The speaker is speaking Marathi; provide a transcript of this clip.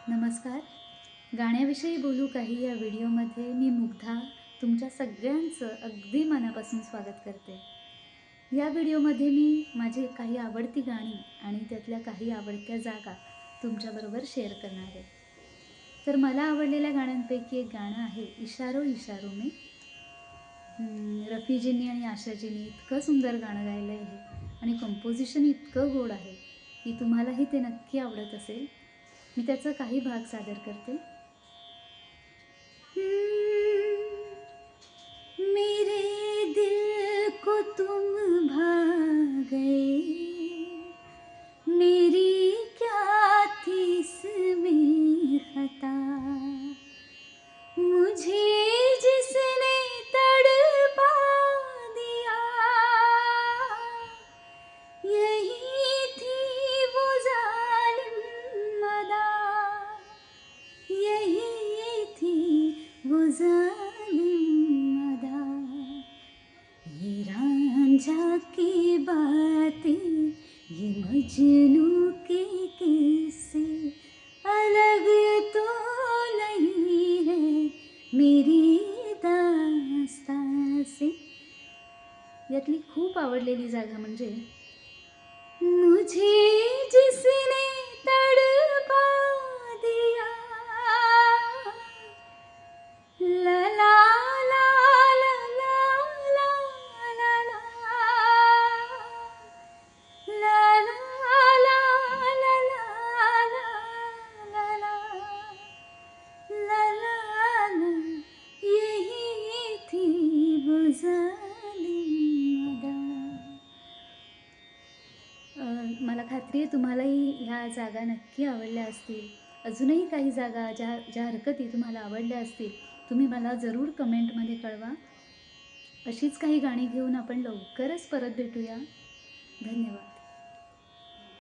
नमस्कार. गाण्याविषयी बोलू काही या व्हिडिओमध्ये मी मुग्धा तुमच्या सगळ्यांचं अगदी मनापासून स्वागत करते. या व्हिडिओमध्ये मी माझी काही आवडती गाणी आणि त्यातल्या काही आवडत्या जागा तुमच्याबरोबर शेअर करणार आहे. तर मला आवडलेल्या गाण्यांपैकी एक गाणं आहे इशारो इशारो में. रफीजींनी आणि आशाजींनी इतकं सुंदर गाणं गायलं आहे आणि कंपोजिशन इतकं गोड आहे की तुम्हालाही ते नक्की आवडत असेल. मी त्याचा काही भाग सादर करते. मेरे दिल को तुम भा गए, मेरी क्या थी इसमें खता, मुझे जिसने तड़पा दिया, यही थी वो जालिम अदा, यही थी वो जालिम अदा। ये रांझा की बातें, ये मजनू के किस्से, अलग तो नहीं है मेरी दास्तां से. यातली खूप आवडलेली जागा म्हणजे मुझे जिसने तड़पा दिया, ला ला ला ला ला ला ला ला, ला ला ला ला ला ला ला, ला ला ला, यही थी वो जालिम अदा. मला खात्री आहे तुम्हालाही ह्या जागा नक्की आवडल्या असतील. अजूनही काही जागा ज्या हरकती तुम्हाला आवडल्या असतील तुम्ही मला जरूर कमेंटमध्ये कळवा. अशीच काही गाणी घेऊन आपण लवकरच परत भेटूया. धन्यवाद.